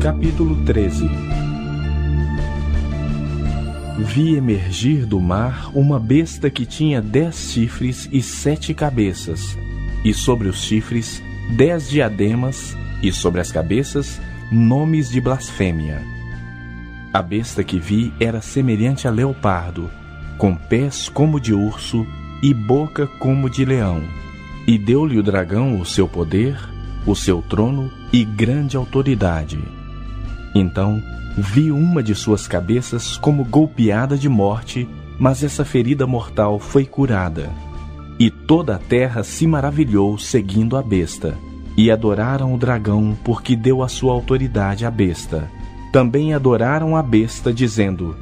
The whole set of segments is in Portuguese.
Capítulo 13. Vi emergir do mar uma besta que tinha 10 chifres e 7 cabeças, e sobre os chifres 10 diademas, e sobre as cabeças nomes de blasfêmia. A besta que vi era semelhante a leopardo, com pés como de urso e boca como de leão. E deu-lhe o dragão o seu poder, o seu trono e grande autoridade. Então vi uma de suas cabeças como golpeada de morte, mas essa ferida mortal foi curada. E toda a terra se maravilhou seguindo a besta, e adoraram o dragão porque deu a sua autoridade à besta. Também adoraram a besta, dizendo: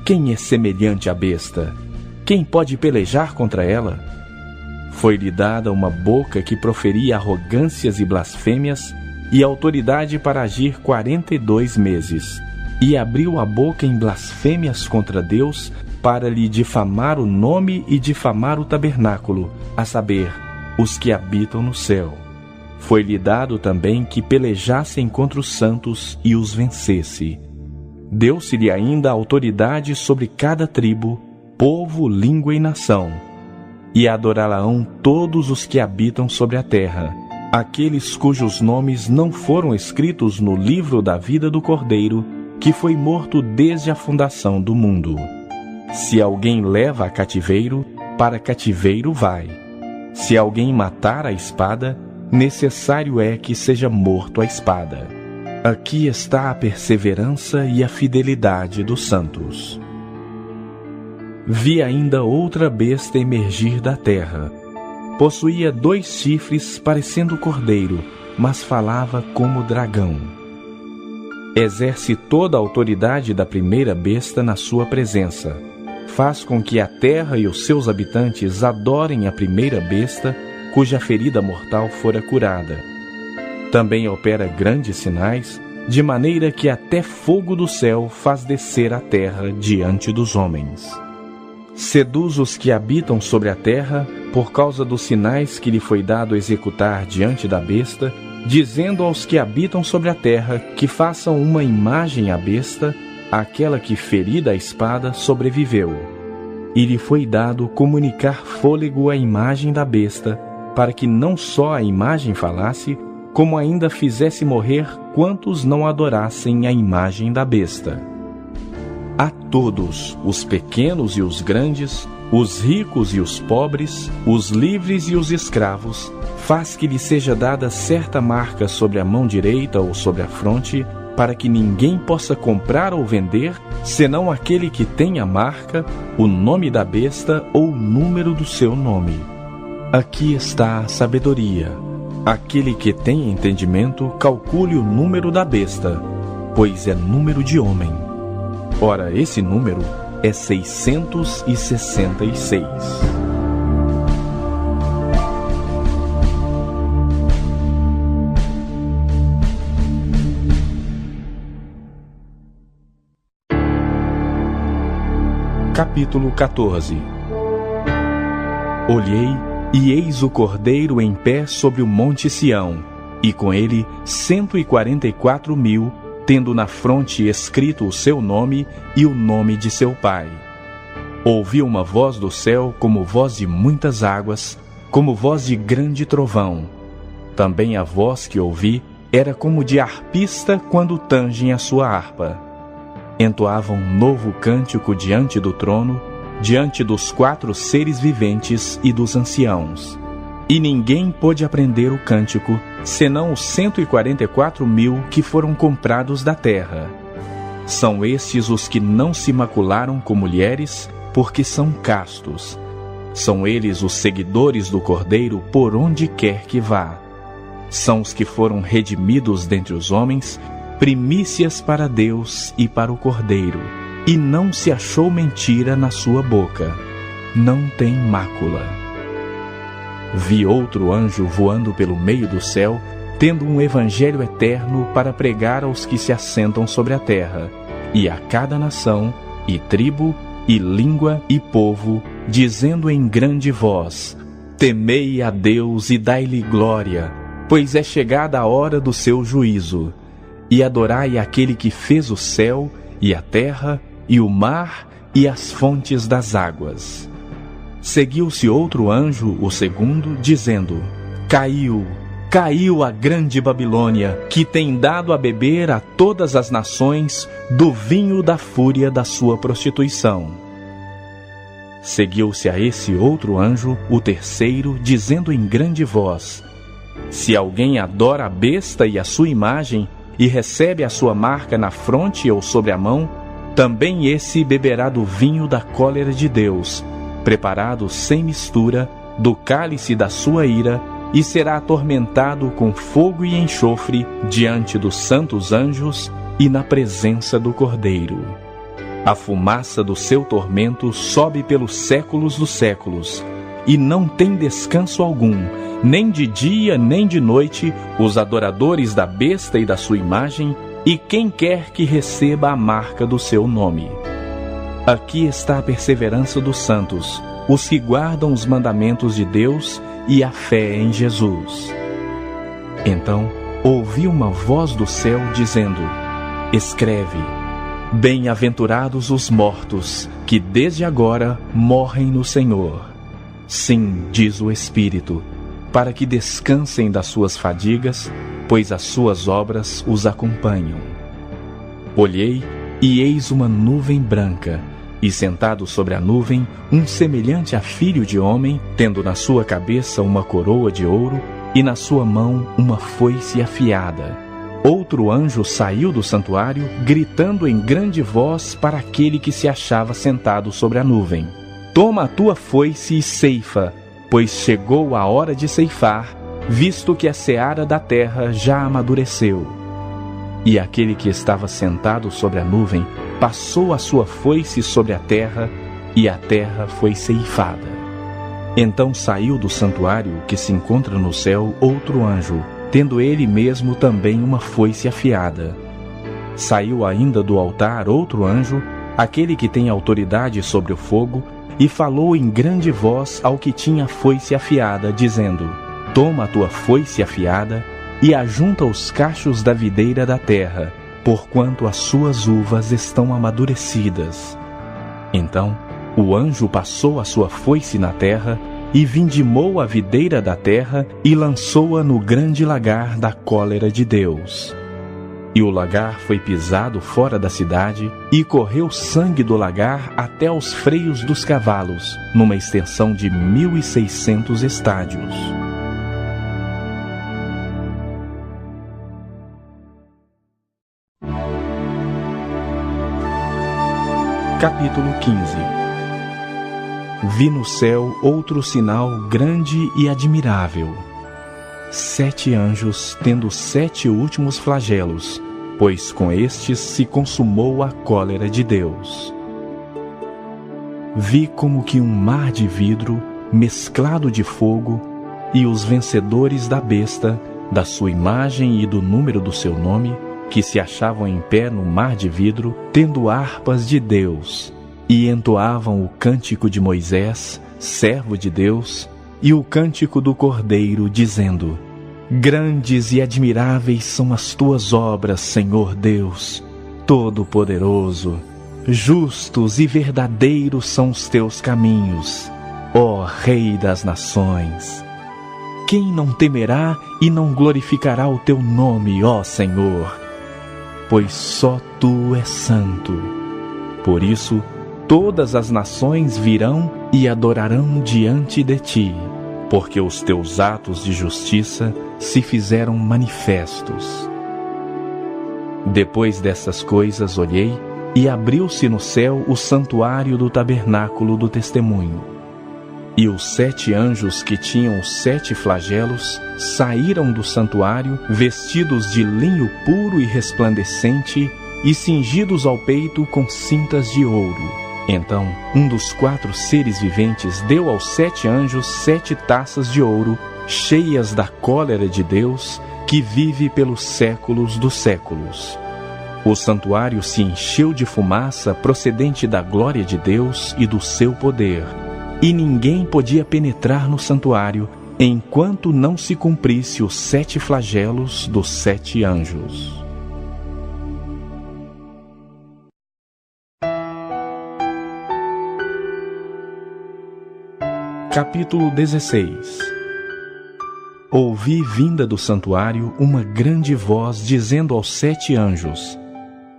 quem é semelhante à besta? Quem pode pelejar contra ela? Foi-lhe dada uma boca que proferia arrogâncias e blasfêmias, e autoridade para agir 42 meses. E abriu a boca em blasfêmias contra Deus, para lhe difamar o nome e difamar o tabernáculo, a saber, os que habitam no céu. Foi-lhe dado também que pelejassem contra os santos e os vencesse. Deu-se-lhe ainda autoridade sobre cada tribo, povo, língua e nação. E adorá-la-ão todos os que habitam sobre a terra, aqueles cujos nomes não foram escritos no livro da vida do Cordeiro, que foi morto desde a fundação do mundo. Se alguém leva a cativeiro, para cativeiro vai. Se alguém matar a espada, necessário é que seja morto a espada. Aqui está a perseverança e a fidelidade dos santos. Vi ainda outra besta emergir da terra. Possuía 2 chifres parecendo cordeiro, mas falava como dragão. Exerce toda a autoridade da primeira besta na sua presença. Faz com que a terra e os seus habitantes adorem a primeira besta, cuja ferida mortal fora curada. Também opera grandes sinais, de maneira que até fogo do céu faz descer a terra diante dos homens. Seduz os que habitam sobre a terra, por causa dos sinais que lhe foi dado executar diante da besta, dizendo aos que habitam sobre a terra que façam uma imagem à besta, aquela que, ferida a espada, sobreviveu. E lhe foi dado comunicar fôlego à imagem da besta, para que não só a imagem falasse, como ainda fizesse morrer quantos não adorassem a imagem da besta. A todos, os pequenos e os grandes, os ricos e os pobres, os livres e os escravos, faz que lhe seja dada certa marca sobre a mão direita ou sobre a fronte, para que ninguém possa comprar ou vender, senão aquele que tem a marca, o nome da besta ou o número do seu nome. Aqui está a sabedoria. Aquele que tem entendimento, calcule o número da besta, pois é número de homem. Ora, esse número é 666. Capítulo 14. Olhei, e eis o Cordeiro em pé sobre o monte Sião, e com ele 144.000, tendo na fronte escrito o seu nome e o nome de seu pai. Ouvi uma voz do céu como voz de muitas águas, como voz de grande trovão. Também a voz que ouvi era como de harpista quando tangem a sua harpa. Entoava um novo cântico diante do trono, diante dos 4 seres viventes e dos anciãos. E ninguém pôde aprender o cântico, senão os 144.000 que foram comprados da terra. São estes os que não se macularam com mulheres, porque são castos. São eles os seguidores do Cordeiro por onde quer que vá. São os que foram redimidos dentre os homens, primícias para Deus e para o Cordeiro. E não se achou mentira na sua boca. Não tem mácula. Vi outro anjo voando pelo meio do céu, tendo um evangelho eterno para pregar aos que se assentam sobre a terra, e a cada nação, e tribo, e língua, e povo, dizendo em grande voz: temei a Deus e dai-lhe glória, pois é chegada a hora do seu juízo. e adorai aquele que fez o céu, e a terra, e o mar, e as fontes das águas. Seguiu-se outro anjo, o segundo, dizendo: Caiu, caiu a grande Babilônia, que tem dado a beber a todas as nações do vinho da fúria da sua prostituição. Seguiu-se a esse outro anjo, o terceiro, dizendo em grande voz: Se alguém adora a besta e a sua imagem, e recebe a sua marca na fronte ou sobre a mão, também esse beberá do vinho da cólera de Deus, preparado sem mistura, do cálice da sua ira, e será atormentado com fogo e enxofre diante dos santos anjos e na presença do Cordeiro. A fumaça do seu tormento sobe pelos séculos dos séculos, e não tem descanso algum, nem de dia nem de noite, os adoradores da besta e da sua imagem, e quem quer que receba a marca do seu nome. Aqui está a perseverança dos santos, os que guardam os mandamentos de Deus e a fé em Jesus. Então ouvi uma voz do céu dizendo: Escreve: Bem-aventurados os mortos, que desde agora morrem no Senhor. Sim, diz o Espírito, para que descansem das suas fadigas, pois as suas obras os acompanham. Olhei, e eis uma nuvem branca, e sentado sobre a nuvem, um semelhante a filho de homem, tendo na sua cabeça uma coroa de ouro, e na sua mão uma foice afiada. Outro anjo saiu do santuário, gritando em grande voz para aquele que se achava sentado sobre a nuvem: Toma a tua foice e ceifa, pois chegou a hora de ceifar, visto que a seara da terra já amadureceu. E aquele que estava sentado sobre a nuvem passou a sua foice sobre a terra, e a terra foi ceifada. Então saiu do santuário que se encontra no céu outro anjo, tendo ele mesmo também uma foice afiada. Saiu ainda do altar outro anjo, aquele que tem autoridade sobre o fogo, e falou em grande voz ao que tinha a foice afiada, dizendo: Toma a tua foice afiada e ajunta os cachos da videira da terra, porquanto as suas uvas estão amadurecidas. Então o anjo passou a sua foice na terra, e vindimou a videira da terra, e lançou-a no grande lagar da cólera de Deus. E o lagar foi pisado fora da cidade, e correu sangue do lagar até aos freios dos cavalos, numa extensão de 1.600 estádios. Capítulo 15. Vi no céu outro sinal grande e admirável: 7 anjos tendo 7 últimos flagelos, pois com estes se consumou a cólera de Deus. Vi como que um mar de vidro, mesclado de fogo, e os vencedores da besta, da sua imagem e do número do seu nome, que se achavam em pé no mar de vidro, tendo harpas de Deus, e entoavam o cântico de Moisés, servo de Deus, e o cântico do Cordeiro, dizendo: Grandes e admiráveis são as tuas obras, Senhor Deus, Todo-Poderoso. Justos e verdadeiros são os teus caminhos, ó Rei das nações. Quem não temerá e não glorificará o teu nome, ó Senhor? Pois só tu és santo. Por isso, todas as nações virão e adorarão diante de ti, porque os teus atos de justiça se fizeram manifestos. Depois dessas coisas olhei, e abriu-se no céu o santuário do tabernáculo do testemunho. E os 7 anjos que tinham os 7 flagelos saíram do santuário, vestidos de linho puro e resplandecente, e cingidos ao peito com cintas de ouro. Então um dos 4 seres viventes deu aos 7 anjos 7 taças de ouro, cheias da cólera de Deus, que vive pelos séculos dos séculos. O santuário se encheu de fumaça procedente da glória de Deus e do seu poder, e ninguém podia penetrar no santuário enquanto não se cumprisse os 7 flagelos dos 7 anjos. Capítulo 16. Ouvi vinda do santuário uma grande voz dizendo aos 7 anjos: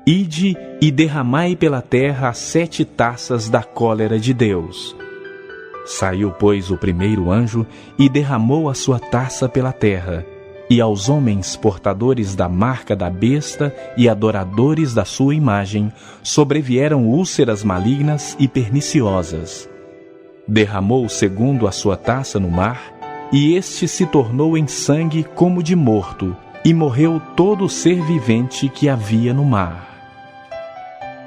Ide e derramai pela terra as 7 taças da cólera de Deus. Saiu, pois, o primeiro anjo e derramou a sua taça pela terra, e aos homens portadores da marca da besta e adoradores da sua imagem sobrevieram úlceras malignas e perniciosas. Derramou o segundo a sua taça no mar, e este se tornou em sangue como de morto, e morreu todo ser vivente que havia no mar.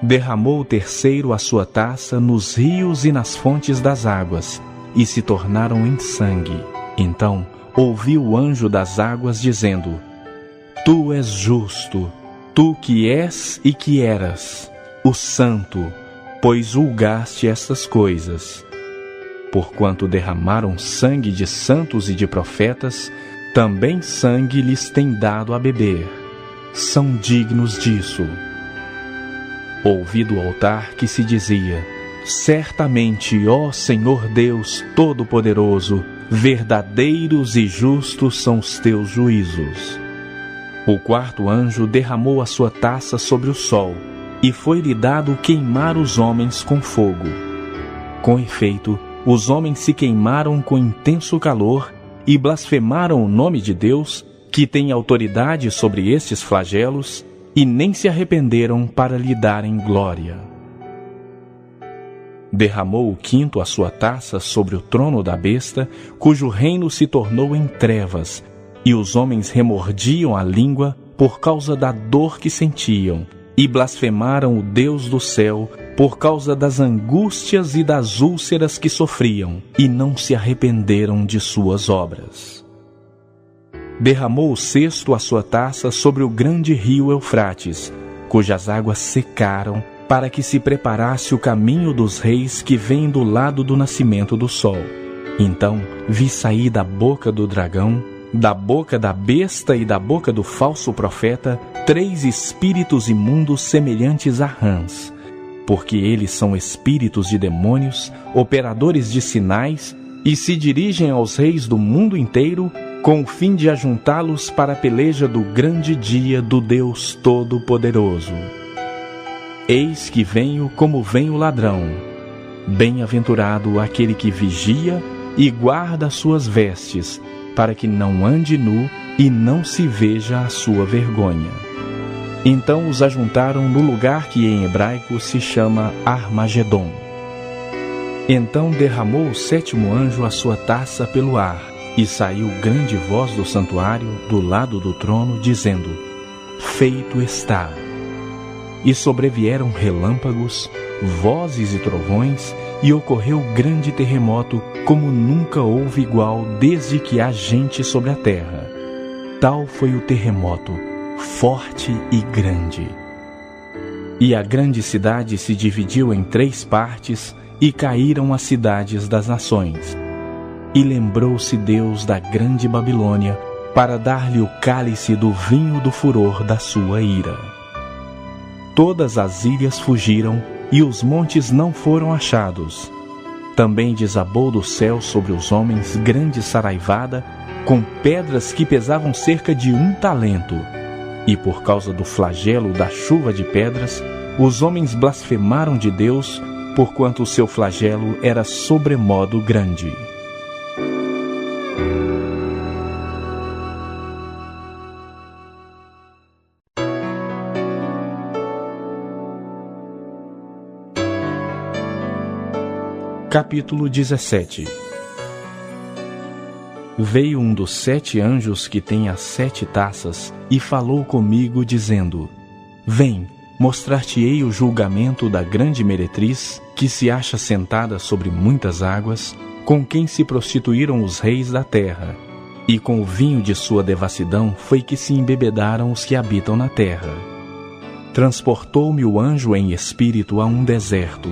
Derramou o terceiro a sua taça nos rios e nas fontes das águas, e se tornaram em sangue. Então ouvi o anjo das águas dizendo: Tu és justo, tu que és e que eras, o santo, pois julgaste estas coisas. Porquanto derramaram sangue de santos e de profetas, também sangue lhes tem dado a beber. São dignos disso. Ouvi do altar que se dizia: Certamente, ó Senhor Deus Todo-Poderoso, verdadeiros e justos são os teus juízos. O quarto anjo derramou a sua taça sobre o sol, e foi-lhe dado queimar os homens com fogo. Com efeito, os homens se queimaram com intenso calor e blasfemaram o nome de Deus, que tem autoridade sobre estes flagelos, e nem se arrependeram para lhe darem glória. Derramou o quinto a sua taça sobre o trono da besta, cujo reino se tornou em trevas, e os homens remordiam a língua por causa da dor que sentiam, e blasfemaram o Deus do céu por causa das angústias e das úlceras que sofriam, e não se arrependeram de suas obras. Derramou o sexto a sua taça sobre o grande rio Eufrates, cujas águas secaram, para que se preparasse o caminho dos reis que vêm do lado do nascimento do sol. Então vi sair da boca do dragão, da boca da besta e da boca do falso profeta, 3 espíritos imundos semelhantes a rãs, porque eles são espíritos de demônios, operadores de sinais, e se dirigem aos reis do mundo inteiro, com o fim de ajuntá-los para a peleja do grande dia do Deus Todo-Poderoso. Eis que venho como vem o ladrão. Bem-aventurado aquele que vigia e guarda as suas vestes, para que não ande nu e não se veja a sua vergonha. Então os ajuntaram no lugar que em hebraico se chama Armagedon. Então derramou o 7º anjo a sua taça pelo ar, e saiu grande voz do santuário, do lado do trono, dizendo: Feito está. E sobrevieram relâmpagos, vozes e trovões, e ocorreu grande terremoto, como nunca houve igual desde que há gente sobre a terra. Tal foi o terremoto, forte e grande. E a grande cidade se dividiu em 3 partes, e caíram as cidades das nações. E lembrou-se Deus da grande Babilônia, para dar-lhe o cálice do vinho do furor da sua ira. Todas as ilhas fugiram, e os montes não foram achados. Também desabou do céu sobre os homens grande saraivada, com pedras que pesavam cerca de 1 talento. E por causa do flagelo da chuva de pedras, os homens blasfemaram de Deus, porquanto o seu flagelo era sobremodo grande. Capítulo 17. Veio um dos 7 anjos que tem as 7 taças e falou comigo, dizendo: Vem, mostrar-te-ei o julgamento da grande meretriz, que se acha sentada sobre muitas águas, com quem se prostituíram os reis da terra, e com o vinho de sua devassidão foi que se embebedaram os que habitam na terra. Transportou-me o anjo em espírito a um deserto,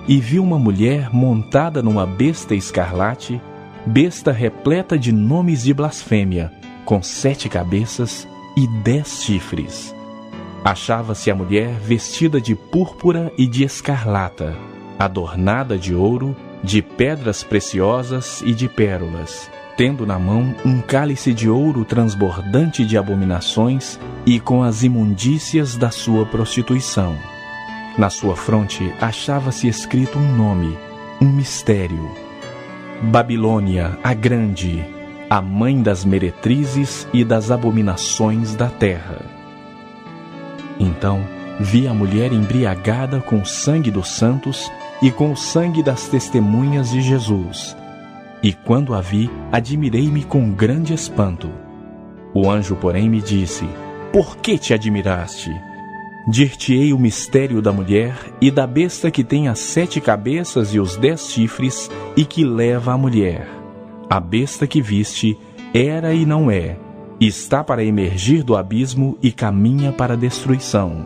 e vi uma mulher montada numa besta escarlate, besta repleta de nomes de blasfêmia, com 7 cabeças e 10 chifres. Achava-se a mulher vestida de púrpura e de escarlata, adornada de ouro, de pedras preciosas e de pérolas, tendo na mão um cálice de ouro transbordante de abominações e com as imundícias da sua prostituição. Na sua fronte achava-se escrito um nome, um mistério: Babilônia, a Grande, a mãe das meretrizes e das abominações da terra. Então vi a mulher embriagada com o sangue dos santos e com o sangue das testemunhas de Jesus. E quando a vi, admirei-me com grande espanto. O anjo, porém, me disse: Por que te admiraste? Dir-te-ei o mistério da mulher e da besta que tem as 7 cabeças e os 10 chifres e que leva a mulher. A besta que viste era e não é, está para emergir do abismo e caminha para a destruição.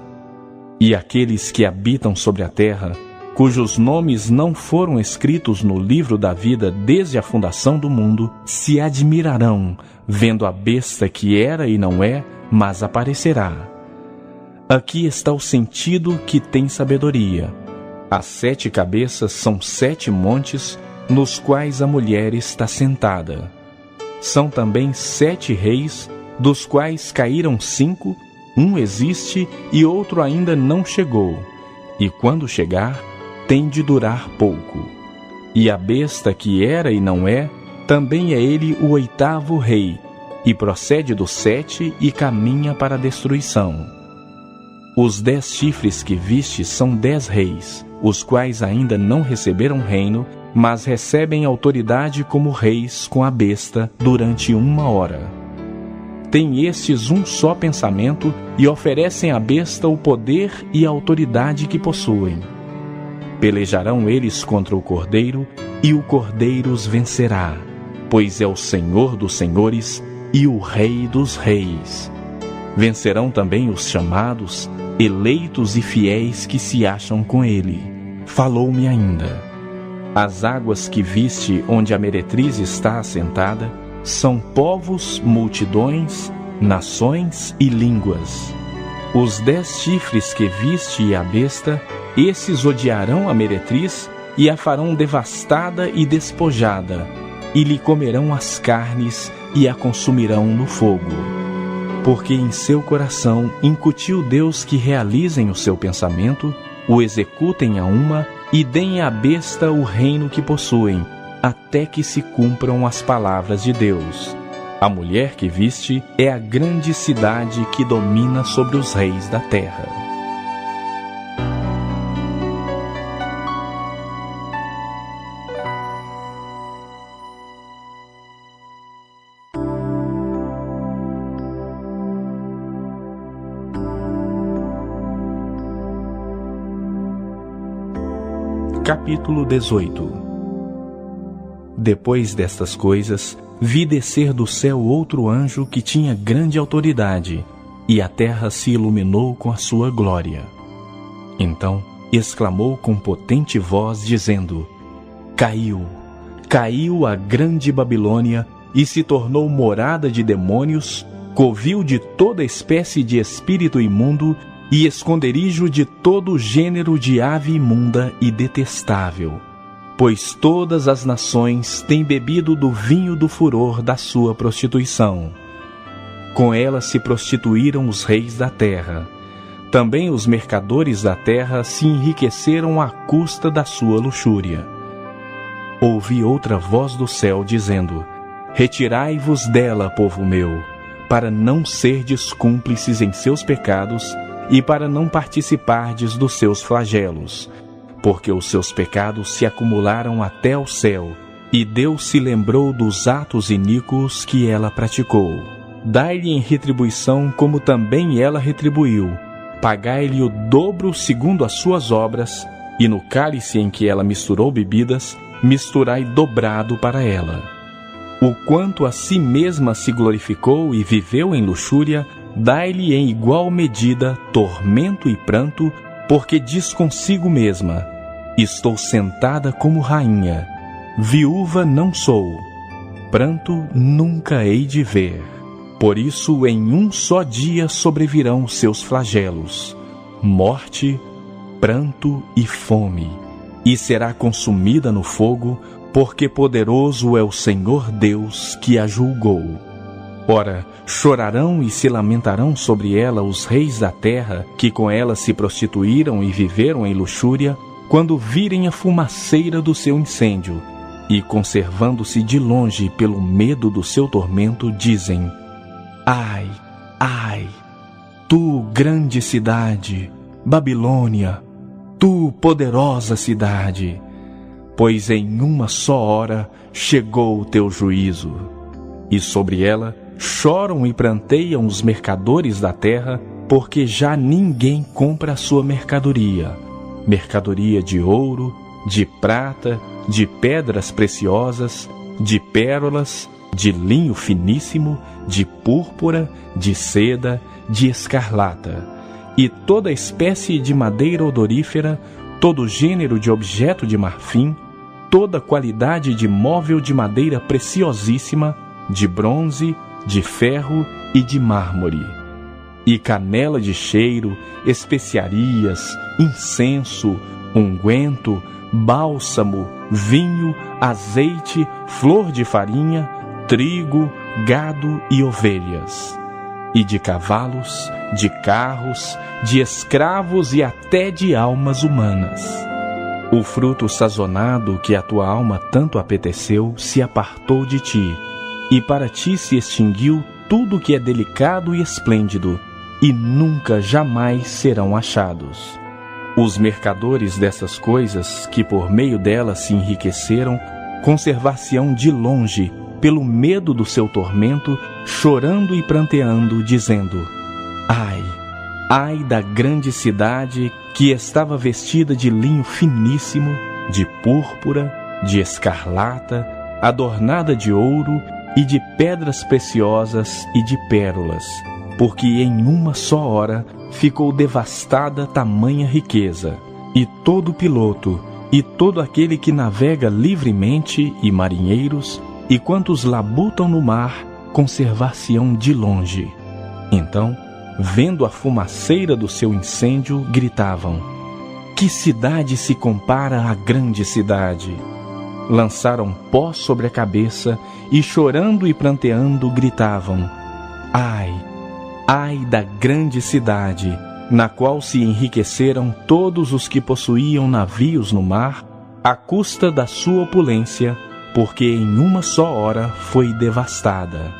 E aqueles que habitam sobre a terra, cujos nomes não foram escritos no livro da vida desde a fundação do mundo, se admirarão, vendo a besta que era e não é, mas aparecerá. Aqui está o sentido que tem sabedoria. As 7 cabeças são 7 montes, nos quais a mulher está sentada. São também 7 reis, dos quais caíram 5, um existe e outro ainda não chegou, e quando chegar, tem de durar pouco. E a besta que era e não é, também é ele o 8º rei, e procede do 7 e caminha para a destruição. Os 10 chifres que viste são 10 reis, os quais ainda não receberam reino, mas recebem autoridade como reis com a besta durante 1 hora. Têm estes um só pensamento e oferecem à besta o poder e a autoridade que possuem. Pelejarão eles contra o Cordeiro, e o Cordeiro os vencerá, pois é o Senhor dos senhores e o Rei dos reis. Vencerão também os chamados, eleitos e fiéis que se acham com ele. Falou-me ainda: As águas que viste onde a meretriz está assentada são povos, multidões, nações e línguas. Os 10 chifres que viste e a besta, esses odiarão a meretriz e a farão devastada e despojada, e lhe comerão as carnes e a consumirão no fogo. Porque em seu coração incutiu Deus que realizem o seu pensamento, o executem a uma e deem à besta o reino que possuem, até que se cumpram as palavras de Deus. A mulher que viste é a grande cidade que domina sobre os reis da terra. Capítulo 18. Depois destas coisas, vi descer do céu outro anjo que tinha grande autoridade, e a terra se iluminou com a sua glória. Então exclamou com potente voz, dizendo: Caiu, caiu a grande Babilônia, e se tornou morada de demônios, covil de toda espécie de espírito imundo, e esconderijo de todo gênero de ave imunda e detestável. Pois todas as nações têm bebido do vinho do furor da sua prostituição. Com ela se prostituíram os reis da terra. Também os mercadores da terra se enriqueceram à custa da sua luxúria. Ouvi outra voz do céu dizendo: Retirai-vos dela, povo meu, para não serdes cúmplices em seus pecados e para não participardes dos seus flagelos, porque os seus pecados se acumularam até ao céu, e Deus se lembrou dos atos iníquos que ela praticou. Dai-lhe em retribuição como também ela retribuiu. Pagai-lhe o dobro segundo as suas obras, e no cálice em que ela misturou bebidas, misturai dobrado para ela. O quanto a si mesma se glorificou e viveu em luxúria, dai-lhe em igual medida tormento e pranto, porque diz consigo mesma: Estou sentada como rainha, viúva não sou, pranto nunca hei de ver. Por isso em um só dia sobrevirão seus flagelos, morte, pranto e fome. e será consumida no fogo, porque poderoso é o Senhor Deus que a julgou. Ora, chorarão e se lamentarão sobre ela os reis da terra, que com ela se prostituíram e viveram em luxúria, quando virem a fumaceira do seu incêndio, e conservando-se de longe pelo medo do seu tormento, dizem: Ai, ai, tu grande cidade, Babilônia, tu poderosa cidade, pois em uma só hora chegou o teu juízo. E sobre ela choram e pranteiam os mercadores da terra, porque já ninguém compra a sua mercadoria, mercadoria de ouro, de prata, de pedras preciosas, de pérolas, de linho finíssimo, de púrpura, de seda, de escarlata, e toda espécie de madeira odorífera, todo gênero de objeto de marfim, toda qualidade de móvel de madeira preciosíssima, de bronze, de ferro e de mármore, e canela de cheiro, especiarias, incenso, unguento, bálsamo, vinho, azeite, flor de farinha, trigo, gado e ovelhas, e de cavalos, de carros, de escravos e até de almas humanas. O fruto sazonado que a tua alma tanto apeteceu se apartou de ti, e para ti se extinguiu tudo que é delicado e esplêndido, e nunca jamais serão achados. Os mercadores dessas coisas, que por meio delas se enriqueceram, conservar-se-ão de longe, pelo medo do seu tormento, chorando e pranteando, dizendo: Ai, ai da grande cidade que estava vestida de linho finíssimo, de púrpura, de escarlata, adornada de ouro e de pedras preciosas e de pérolas, porque em uma só hora ficou devastada tamanha riqueza, e todo piloto, e todo aquele que navega livremente, e marinheiros, e quantos labutam no mar, conservar-se-ão de longe. Então, vendo a fumaceira do seu incêndio, gritavam: Que cidade se compara à grande cidade? Lançaram pó sobre a cabeça e, chorando e pranteando, gritavam: Ai, ai da grande cidade, na qual se enriqueceram todos os que possuíam navios no mar, à custa da sua opulência, porque em uma só hora foi devastada.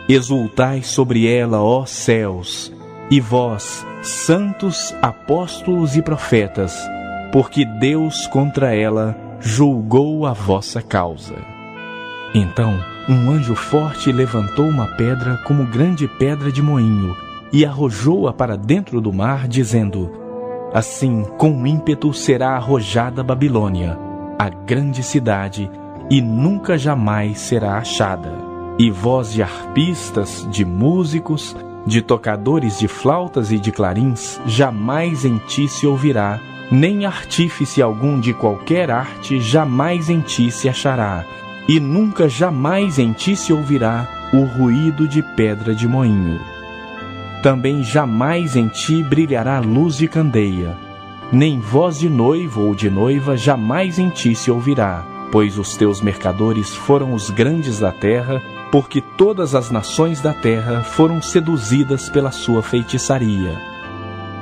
Exultai sobre ela, ó céus, e vós, santos, apóstolos e profetas, porque Deus contra ela julgou a vossa causa. Então um anjo forte levantou uma pedra como grande pedra de moinho e arrojou-a para dentro do mar, dizendo: Assim, com ímpeto será arrojada Babilônia, a grande cidade, e nunca jamais será achada. E voz de arpistas, de músicos, de tocadores de flautas e de clarins, jamais em ti se ouvirá, nem artífice algum de qualquer arte jamais em ti se achará, e nunca jamais em ti se ouvirá o ruído de pedra de moinho. Também jamais em ti brilhará luz de candeia, nem voz de noivo ou de noiva jamais em ti se ouvirá, pois os teus mercadores foram os grandes da terra, porque todas as nações da terra foram seduzidas pela sua feitiçaria.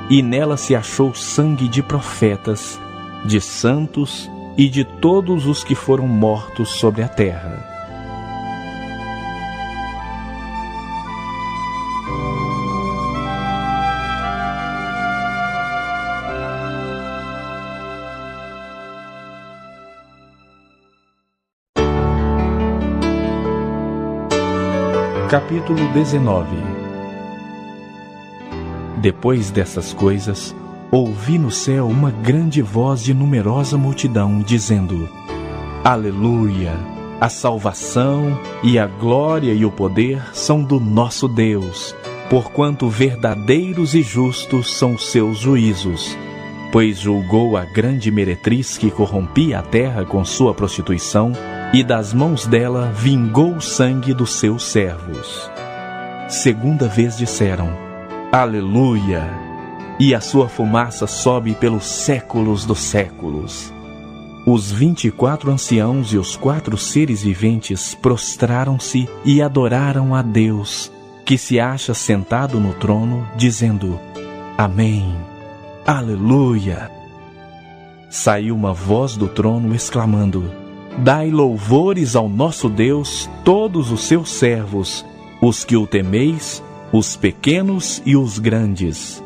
E nela se achou sangue de profetas, de santos e de todos os que foram mortos sobre a terra. Capítulo 19. Depois dessas coisas, ouvi no céu uma grande voz de numerosa multidão, dizendo: Aleluia! A salvação e a glória e o poder são do nosso Deus, porquanto verdadeiros e justos são os seus juízos. Pois julgou a grande meretriz que corrompia a terra com sua prostituição, e das mãos dela vingou o sangue dos seus servos. Segunda vez disseram: Aleluia! E a sua fumaça sobe pelos séculos dos séculos. Os 24 anciãos e os 4 seres viventes prostraram-se e adoraram a Deus, que se acha sentado no trono, dizendo: Amém, Aleluia. Saiu uma voz do trono exclamando: Dai louvores ao nosso Deus, todos os seus servos, os que o temeis, os pequenos e os grandes.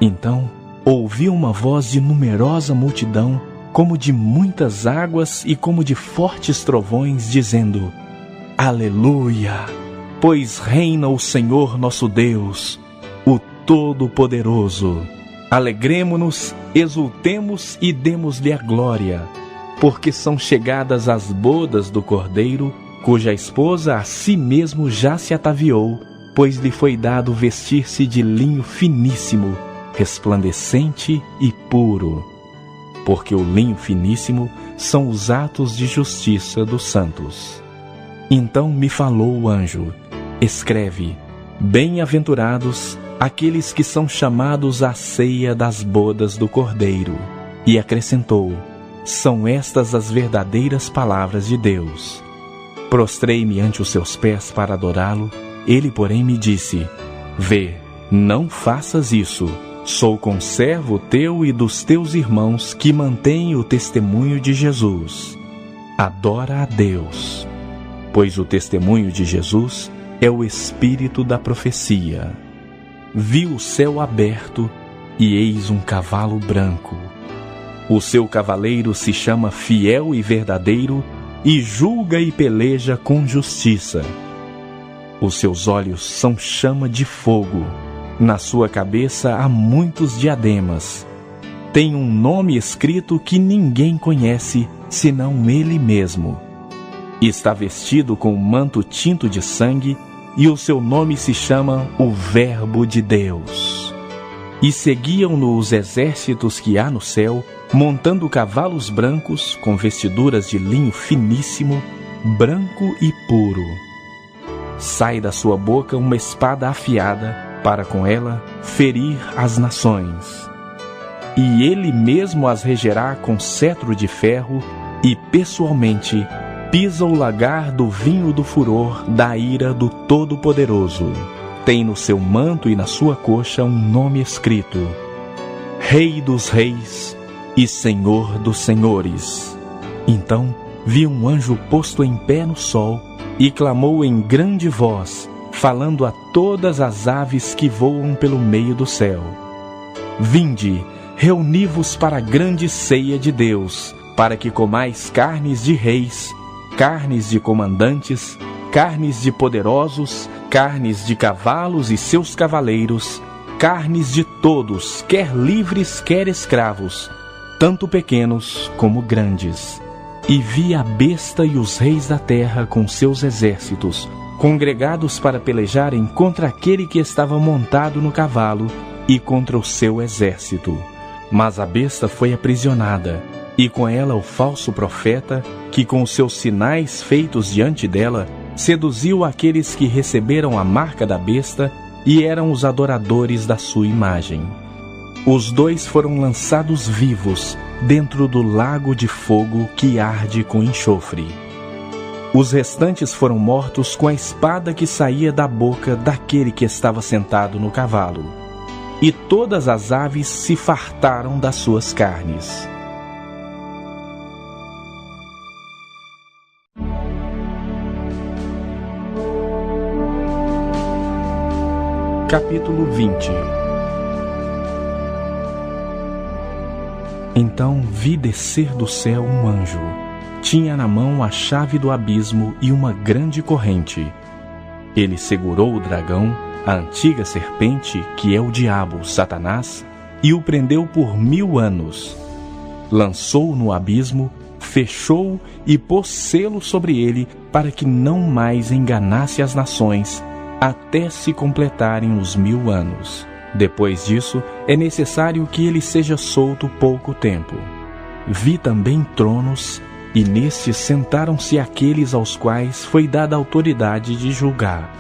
Então ouvi uma voz de numerosa multidão, como de muitas águas e como de fortes trovões, dizendo: Aleluia! Pois reina o Senhor nosso Deus, o Todo-Poderoso. Alegremo-nos, exultemos e demos-lhe a glória, porque são chegadas as bodas do Cordeiro, cuja esposa a si mesmo já se ataviou, pois lhe foi dado vestir-se de linho finíssimo, resplandecente e puro. Porque o linho finíssimo são os atos de justiça dos santos. Então me falou o anjo: Escreve: Bem-aventurados aqueles que são chamados à ceia das bodas do Cordeiro. E acrescentou: São estas as verdadeiras palavras de Deus. Prostrei-me ante os seus pés para adorá-lo. Ele, porém, me disse: Vê, não faças isso. Sou conservo teu e dos teus irmãos que mantêm o testemunho de Jesus. Adora a Deus, pois o testemunho de Jesus é o espírito da profecia. Vi o céu aberto e eis um cavalo branco. O seu cavaleiro se chama Fiel e Verdadeiro e julga e peleja com justiça. Os seus olhos são chama de fogo. Na sua cabeça há muitos diademas. Tem um nome escrito que ninguém conhece, senão ele mesmo. Está vestido com um manto tinto de sangue, e o seu nome se chama o Verbo de Deus. E seguiam-no os exércitos que há no céu, montando cavalos brancos, com vestiduras de linho finíssimo, branco e puro. Sai da sua boca uma espada afiada, para com ela ferir as nações. E ele mesmo as regerá com cetro de ferro, e pessoalmente pisa o lagar do vinho do furor da ira do Todo-Poderoso. Tem no seu manto e na sua coxa um nome escrito: Rei dos Reis e Senhor dos Senhores. Então vi um anjo posto em pé no sol, e clamou em grande voz, falando a todas as aves que voam pelo meio do céu: Vinde, reuni-vos para a grande ceia de Deus, para que comais carnes de reis, carnes de comandantes, carnes de poderosos, carnes de cavalos e seus cavaleiros, carnes de todos, quer livres, quer escravos, tanto pequenos como grandes. E vi a besta e os reis da terra com seus exércitos, congregados para pelejarem contra aquele que estava montado no cavalo e contra o seu exército. Mas a besta foi aprisionada, e com ela o falso profeta, que com os seus sinais feitos diante dela, seduziu aqueles que receberam a marca da besta e eram os adoradores da sua imagem. Os 2 foram lançados vivos dentro do lago de fogo que arde com enxofre. Os restantes foram mortos com a espada que saía da boca daquele que estava sentado no cavalo. E todas as aves se fartaram das suas carnes. Capítulo 20. Então vi descer do céu um anjo. Tinha na mão a chave do abismo e uma grande corrente. Ele segurou o dragão, a antiga serpente, que é o diabo, Satanás, e o prendeu por 1000 anos. Lançou-o no abismo, fechou-o e pôs selo sobre ele, para que não mais enganasse as nações, até se completarem os 1000 anos. Depois disso, é necessário que ele seja solto pouco tempo. Vi também tronos, e nestes sentaram-se aqueles aos quais foi dada a autoridade de julgar.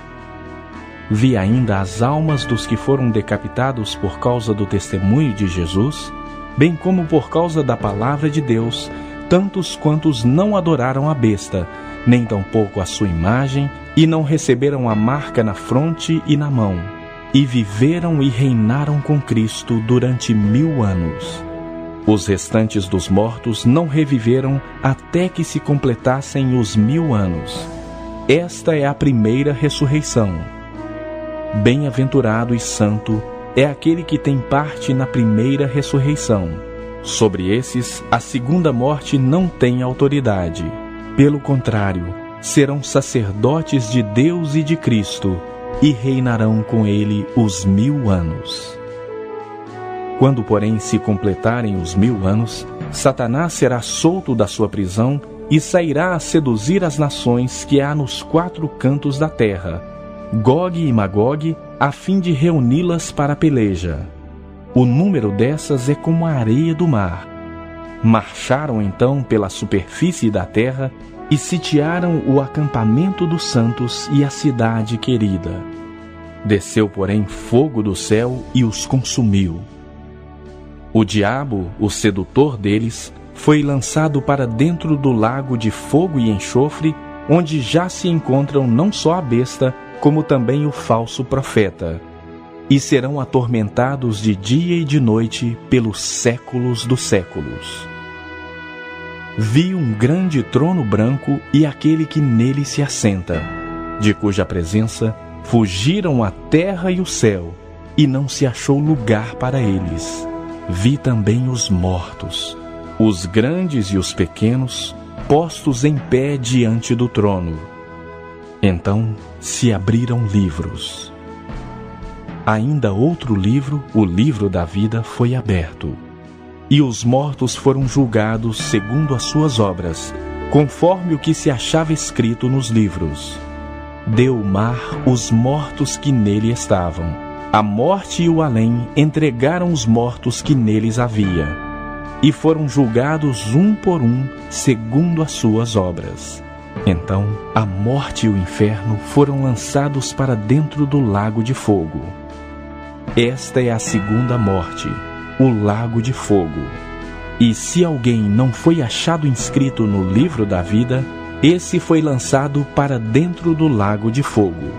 Vi ainda as almas dos que foram decapitados por causa do testemunho de Jesus, bem como por causa da palavra de Deus, tantos quantos não adoraram a besta, nem tampouco a sua imagem, e não receberam a marca na fronte e na mão, e viveram e reinaram com Cristo durante 1000 anos. Os restantes dos mortos não reviveram até que se completassem os 1000 anos. Esta é a primeira ressurreição. Bem-aventurado e santo é aquele que tem parte na primeira ressurreição. Sobre esses, a segunda morte não tem autoridade. Pelo contrário, serão sacerdotes de Deus e de Cristo, e reinarão com ele os 1000 anos. Quando, porém, se completarem os 1000 anos, Satanás será solto da sua prisão e sairá a seduzir as nações que há nos 4 cantos da terra, Gog e Magog, a fim de reuni-las para a peleja. O número dessas é como a areia do mar. Marcharam então pela superfície da terra e sitiaram o acampamento dos santos e a cidade querida. Desceu, porém, fogo do céu e os consumiu. O diabo, o sedutor deles, foi lançado para dentro do lago de fogo e enxofre, onde já se encontram não só a besta, como também o falso profeta, e serão atormentados de dia e de noite pelos séculos dos séculos. Vi um grande trono branco e aquele que nele se assenta, de cuja presença fugiram a terra e o céu, e não se achou lugar para eles. Vi também os mortos, os grandes e os pequenos, postos em pé diante do trono. Então se abriram livros. Ainda outro livro, o livro da vida, foi aberto. E os mortos foram julgados segundo as suas obras, conforme o que se achava escrito nos livros. Deu o mar os mortos que nele estavam. A morte e o além entregaram os mortos que neles havia, e foram julgados um por um, segundo as suas obras. Então a morte e o inferno foram lançados para dentro do lago de fogo. Esta é a segunda morte, o lago de fogo. E se alguém não foi achado inscrito no livro da vida, esse foi lançado para dentro do lago de fogo.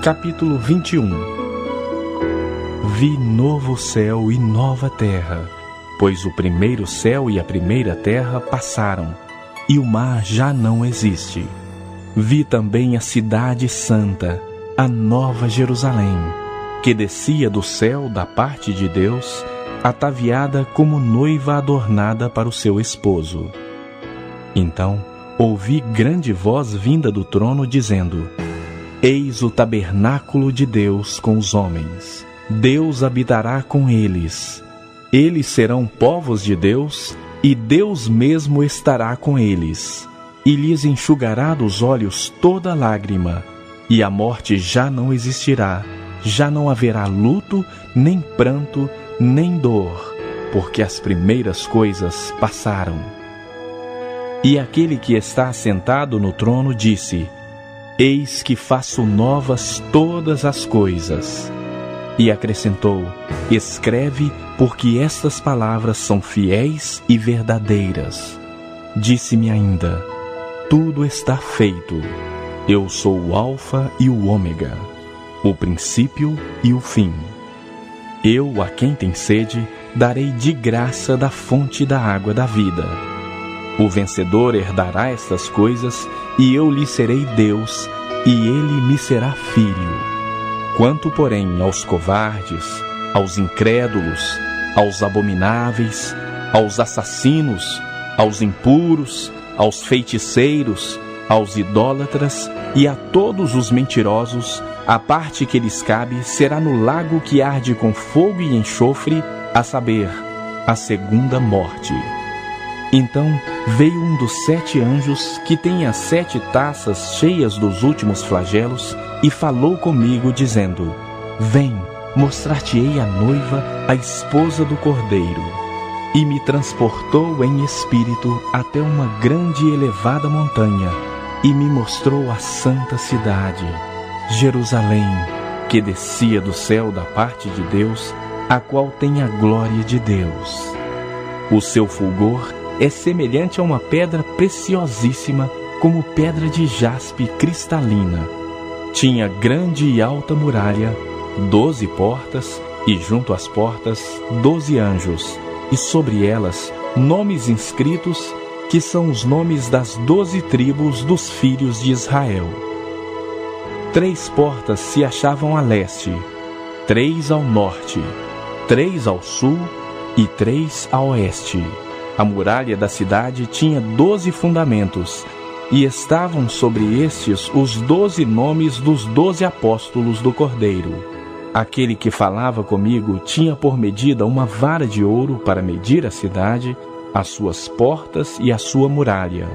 Capítulo 21. Vi novo céu e nova terra, pois o primeiro céu e a primeira terra passaram, e o mar já não existe. Vi também a cidade santa, a nova Jerusalém, que descia do céu da parte de Deus, ataviada como noiva adornada para o seu esposo. Então ouvi grande voz vinda do trono, dizendo: Eis o tabernáculo de Deus com os homens. Deus habitará com eles. Eles serão povos de Deus, e Deus mesmo estará com eles. E lhes enxugará dos olhos toda lágrima, e a morte já não existirá. Já não haverá luto, nem pranto, nem dor, porque as primeiras coisas passaram. E aquele que está assentado no trono disse: Eis que faço novas todas as coisas. E acrescentou: Escreve, porque estas palavras são fiéis e verdadeiras. Disse-me ainda: Tudo está feito. Eu sou o Alfa e o Ômega, o princípio e o fim. Eu, a quem tem sede, darei de graça da fonte da água da vida. O vencedor herdará estas coisas, e eu lhe serei Deus, e ele me será filho. Quanto, porém, aos covardes, aos incrédulos, aos abomináveis, aos assassinos, aos impuros, aos feiticeiros, aos idólatras e a todos os mentirosos, a parte que lhes cabe será no lago que arde com fogo e enxofre, a saber, a segunda morte. Então veio um dos 7 anjos, que tem as 7 taças cheias dos últimos flagelos, e falou comigo, dizendo: Vem, mostrar-te-ei a noiva, a esposa do Cordeiro. e me transportou em espírito até uma grande e elevada montanha, e me mostrou a santa cidade, Jerusalém, que descia do céu da parte de Deus, a qual tem a glória de Deus. O seu fulgor é semelhante a uma pedra preciosíssima, como pedra de jaspe cristalina. Tinha grande e alta muralha, 12 portas, e junto às portas 12 anjos, e sobre elas nomes inscritos, que são os nomes das 12 tribos dos filhos de Israel. 3 portas se achavam a leste, 3 ao norte, 3 ao sul e 3 a oeste. A muralha da cidade tinha 12 fundamentos, e estavam sobre estes os 12 nomes dos 12 apóstolos do Cordeiro. Aquele que falava comigo tinha por medida uma vara de ouro para medir a cidade, as suas portas e a sua muralha.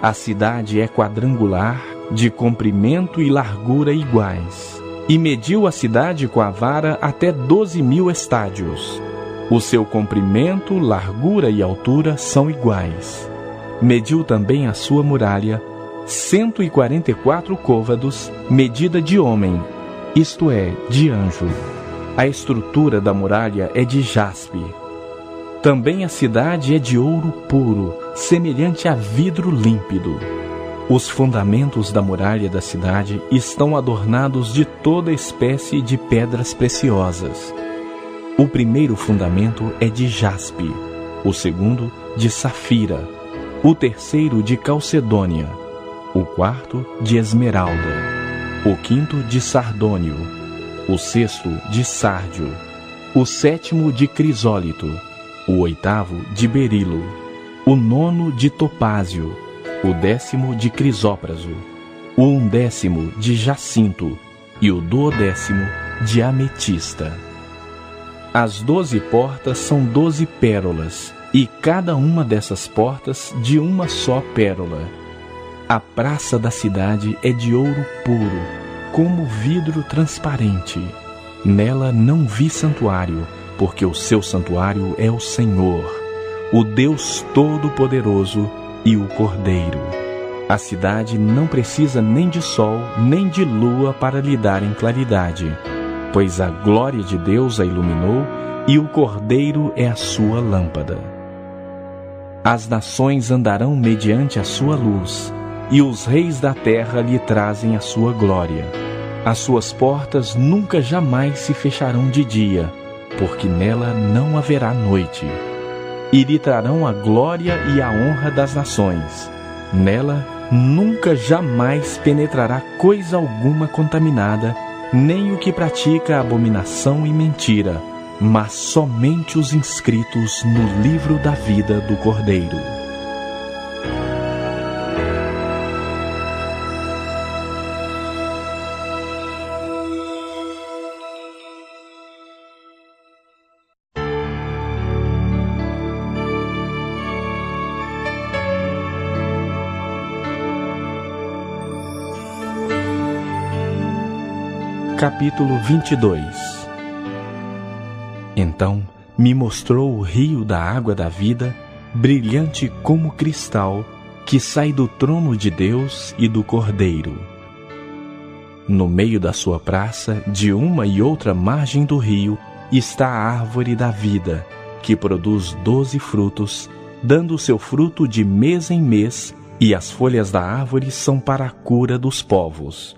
A cidade é quadrangular, de comprimento e largura iguais, e mediu a cidade com a vara até 12.000 estádios. O seu comprimento, largura e altura são iguais. Mediu também a sua muralha, 144 côvados, medida de homem, isto é, de anjo. A estrutura da muralha é de jaspe. Também a cidade é de ouro puro, semelhante a vidro límpido. Os fundamentos da muralha da cidade estão adornados de toda espécie de pedras preciosas. O primeiro fundamento é de jaspe, o segundo de safira, o terceiro de calcedônia, o quarto de esmeralda, o quinto de sardônio, o sexto de sárdio, o sétimo de crisólito, o oitavo de berilo, o nono de topázio, o 10º de crisópraso, o 11º de jacinto e o 12º de ametista. As 12 portas são 12 pérolas, e cada uma dessas portas de uma só pérola. A praça da cidade é de ouro puro, como vidro transparente. Nela não vi santuário, porque o seu santuário é o Senhor, o Deus Todo-Poderoso e o Cordeiro. A cidade não precisa nem de sol, nem de lua para lhe darem claridade, pois a glória de Deus a iluminou e o Cordeiro é a sua lâmpada. As nações andarão mediante a sua luz, e os reis da terra lhe trazem a sua glória. As suas portas nunca jamais se fecharão de dia, porque nela não haverá noite. E lhe trarão a glória e a honra das nações. Nela nunca jamais penetrará coisa alguma contaminada, nem o que pratica abominação e mentira, mas somente os inscritos no livro da vida do Cordeiro. Capítulo 22. Então me mostrou o rio da água da vida, brilhante como cristal, que sai do trono de Deus e do Cordeiro. No meio da sua praça, de uma e outra margem do rio, está a árvore da vida, que produz 12 frutos, dando o seu fruto de mês em mês, e as folhas da árvore são para a cura dos povos.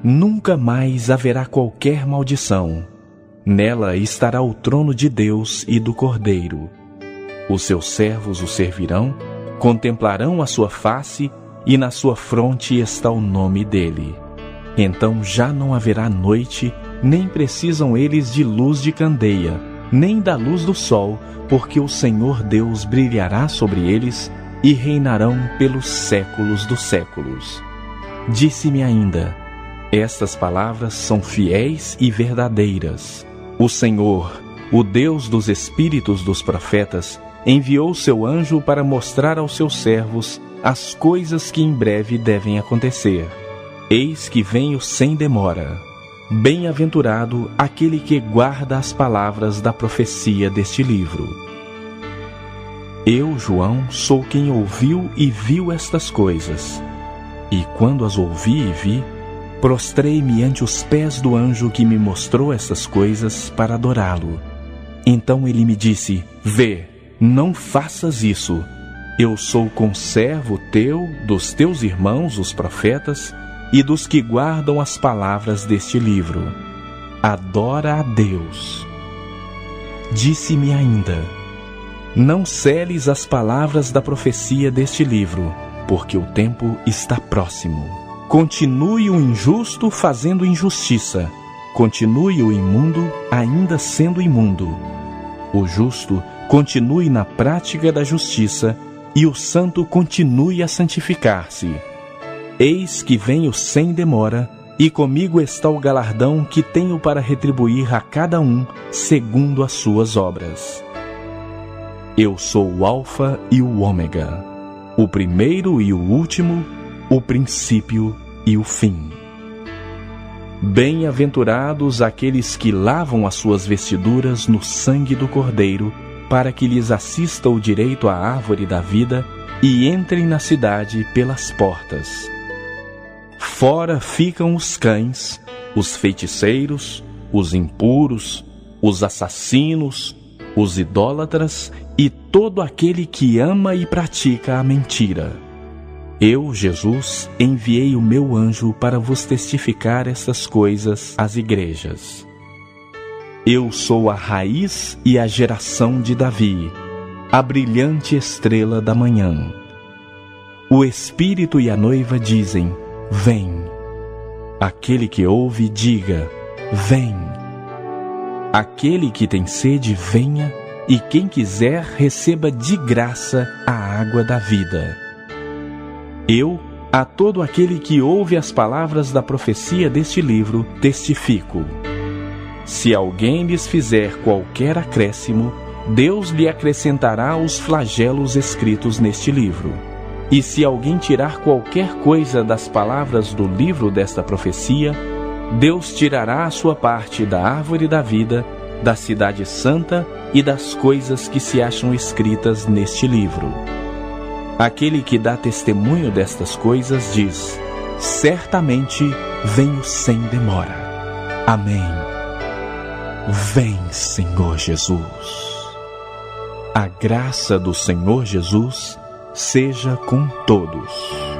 Nunca mais haverá qualquer maldição. Nela estará o trono de Deus e do Cordeiro. Os seus servos o servirão, contemplarão a sua face, e na sua fronte está o nome dele. Então já não haverá noite, nem precisam eles de luz de candeia, nem da luz do sol, porque o Senhor Deus brilhará sobre eles, e reinarão pelos séculos dos séculos. Disse-me ainda: estas palavras são fiéis e verdadeiras. O Senhor, o Deus dos espíritos dos profetas, enviou seu anjo para mostrar aos seus servos as coisas que em breve devem acontecer. Eis que venho sem demora. Bem-aventurado aquele que guarda as palavras da profecia deste livro. Eu, João, sou quem ouviu e viu estas coisas. E quando as ouvi e vi, prostrei-me ante os pés do anjo que me mostrou essas coisas para adorá-lo. Então ele me disse: Vê, não faças isso. Eu sou conservo teu, dos teus irmãos, os profetas, e dos que guardam as palavras deste livro. Adora a Deus. Disse-me ainda: Não seles as palavras da profecia deste livro, porque o tempo está próximo. Continue o injusto fazendo injustiça. Continue o imundo ainda sendo imundo. O justo continue na prática da justiça, e o santo continue a santificar-se. Eis que venho sem demora, e comigo está o galardão que tenho para retribuir a cada um segundo as suas obras. Eu sou o Alfa e o Ômega, o primeiro e o último, o princípio e o fim. Bem-aventurados aqueles que lavam as suas vestiduras no sangue do Cordeiro, para que lhes assista o direito à árvore da vida e entrem na cidade pelas portas. Fora ficam os cães, os feiticeiros, os impuros, os assassinos, os idólatras e todo aquele que ama e pratica a mentira. Eu, Jesus, enviei o meu anjo para vos testificar estas coisas às igrejas. Eu sou a raiz e a geração de Davi, a brilhante estrela da manhã. O Espírito e a noiva dizem: Vem. Aquele que ouve, diga: Vem. Aquele que tem sede, venha, e quem quiser, receba de graça a água da vida. Eu, a todo aquele que ouve as palavras da profecia deste livro, testifico. Se alguém lhes fizer qualquer acréscimo, Deus lhe acrescentará os flagelos escritos neste livro. E se alguém tirar qualquer coisa das palavras do livro desta profecia, Deus tirará a sua parte da árvore da vida, da cidade santa e das coisas que se acham escritas neste livro. Aquele que dá testemunho destas coisas diz: Certamente venho sem demora. Amém. Vem, Senhor Jesus. A graça do Senhor Jesus seja com todos.